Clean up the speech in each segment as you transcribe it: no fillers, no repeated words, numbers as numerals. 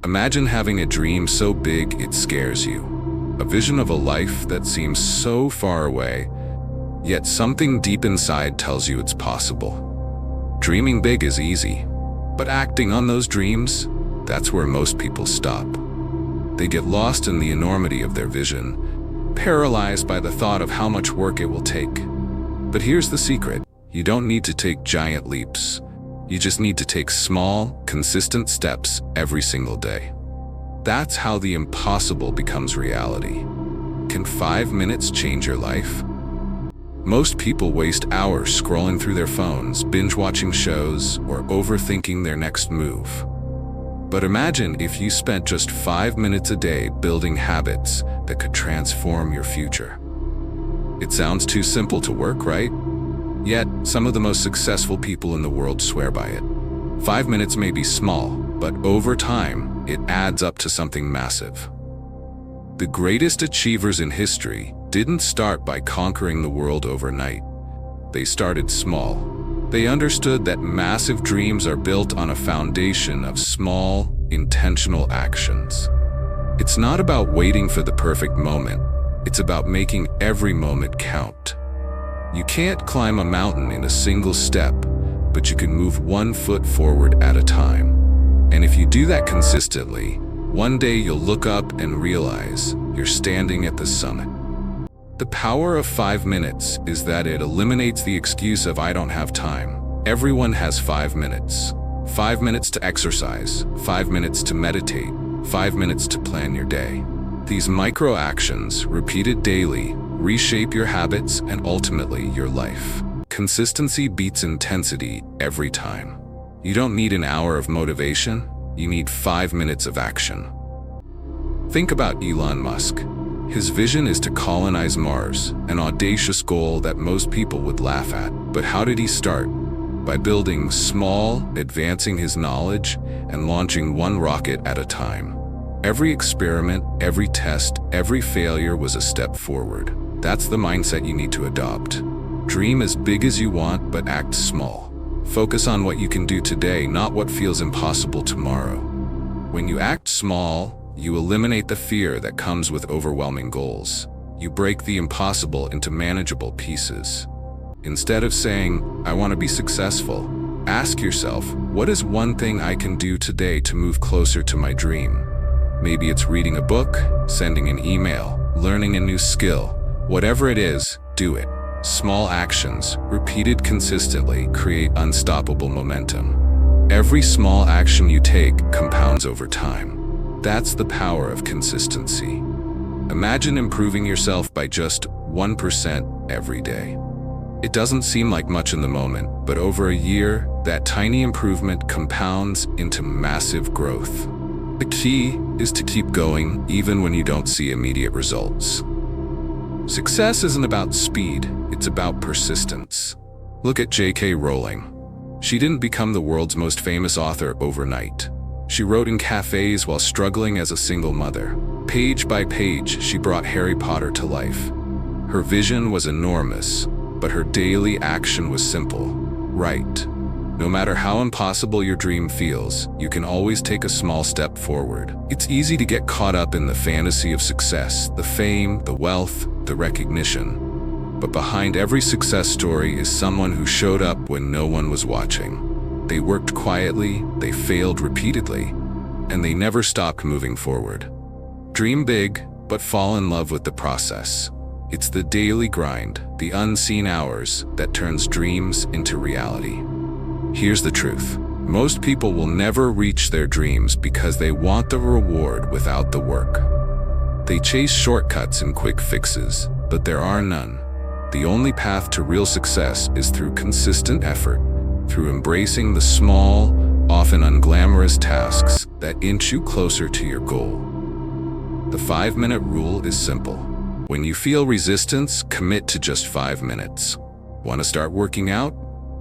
Imagine having a dream so big it scares you. A vision of a life that seems so far away, yet something deep inside tells you it's possible. Dreaming big is easy, but acting on those dreams, that's where most people stop. They get lost in the enormity of their vision, paralyzed by the thought of how much work it will take. But here's the secret. You don't need to take giant leaps. You just need to take small, consistent steps every single day. That's how the impossible becomes reality. Can 5 minutes change your life? Most people waste hours scrolling through their phones, binge-watching shows, or overthinking their next move. But imagine if you spent just 5 minutes a day building habits that could transform your future. It sounds too simple to work, right? Yet, some of the most successful people in the world swear by it. 5 minutes may be small, but over time, it adds up to something massive. The greatest achievers in history didn't start by conquering the world overnight. They started small. They understood that massive dreams are built on a foundation of small, intentional actions. It's not about waiting for the perfect moment. It's about making every moment count. You can't climb a mountain in a single step, but you can move 1 foot forward at a time. And if you do that consistently, one day you'll look up and realize you're standing at the summit. The power of 5 minutes is that it eliminates the excuse of "I don't have time." Everyone has 5 minutes. 5 minutes to exercise, 5 minutes to meditate, 5 minutes to plan your day. These micro actions, repeated daily, reshape your habits and ultimately your life. Consistency beats intensity every time. You don't need an hour of motivation, you need 5 minutes of action. Think about Elon Musk. His vision is to colonize Mars, an audacious goal that most people would laugh at. But how did he start? By building small, advancing his knowledge, and launching 1 rocket at a time. Every experiment, every test, every failure was a step forward. That's the mindset you need to adopt. Dream as big as you want, but act small. Focus on what you can do today, not what feels impossible tomorrow. When you act small, you eliminate the fear that comes with overwhelming goals. You break the impossible into manageable pieces. Instead of saying, "I want to be successful," ask yourself, what is one thing I can do today to move closer to my dream? Maybe it's reading a book, sending an email, learning a new skill. Whatever it is, do it. Small actions, repeated consistently, create unstoppable momentum. Every small action you take compounds over time. That's the power of consistency. Imagine improving yourself by just 1% every day. It doesn't seem like much in the moment, but over a year, that tiny improvement compounds into massive growth. The key is to keep going even when you don't see immediate results. Success isn't about speed, it's about persistence. Look at J.K. Rowling. She didn't become the world's most famous author overnight. She wrote in cafes while struggling as a single mother. Page by page, she brought Harry Potter to life. Her vision was enormous, but her daily action was simple: write. No matter how impossible your dream feels, you can always take a small step forward. It's easy to get caught up in the fantasy of success, the fame, the wealth, the recognition. But behind every success story is someone who showed up when no one was watching. They worked quietly, they failed repeatedly, and they never stopped moving forward. Dream big, but fall in love with the process. It's the daily grind, the unseen hours, that turns dreams into reality. Here's the truth. Most people will never reach their dreams because they want the reward without the work. They chase shortcuts and quick fixes, but there are none. The only path to real success is through consistent effort, through embracing the small, often unglamorous tasks that inch you closer to your goal. The 5-minute rule is simple. When you feel resistance, commit to just 5 minutes. Want to start working out?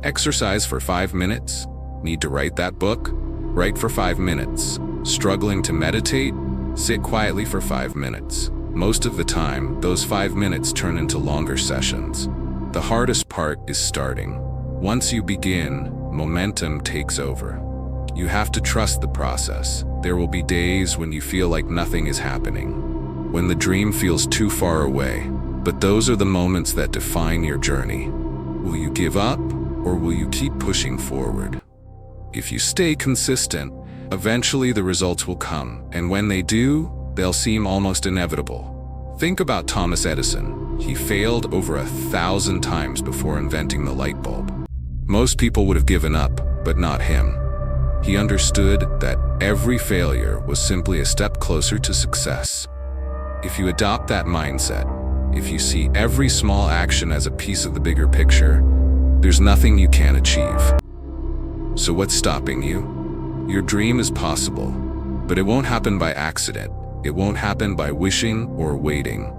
Exercise for 5 minutes. Need to write that book? Write for 5 minutes. Struggling to meditate? Sit quietly for 5 minutes. Most of the time, those 5 minutes turn into longer sessions. The hardest part is starting. Once you begin, momentum takes over. You have to trust the process. There will be days when you feel like nothing is happening, when the dream feels too far away. But those are the moments that define your journey. Will you give up, or will you keep pushing forward? If you stay consistent, eventually the results will come, and when they do, they'll seem almost inevitable. Think about Thomas Edison. He failed over 1,000 times before inventing the light bulb. Most people would have given up, but not him. He understood that every failure was simply a step closer to success. If you adopt that mindset, if you see every small action as a piece of the bigger picture, there's nothing you can't achieve. So what's stopping you? Your dream is possible, but it won't happen by accident. It won't happen by wishing or waiting.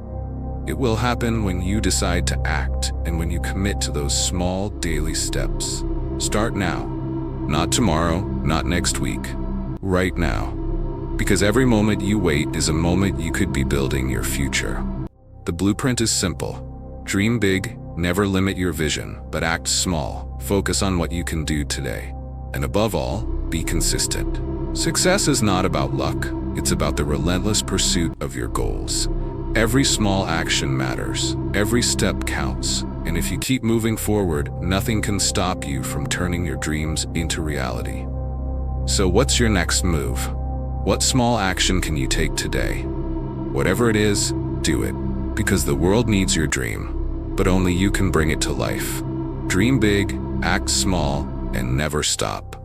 It will happen when you decide to act and when you commit to those small daily steps. Start now. Not tomorrow, not next week. Right now. Because every moment you wait is a moment you could be building your future. The blueprint is simple. Dream big, never limit your vision, but act small. Focus on what you can do today. And above all, be consistent. Success is not about luck. It's about the relentless pursuit of your goals. Every small action matters. Every step counts. And if you keep moving forward, nothing can stop you from turning your dreams into reality. So what's your next move? What small action can you take today? Whatever it is, do it. Because the world needs your dream, but only you can bring it to life. Dream big, act small, and never stop.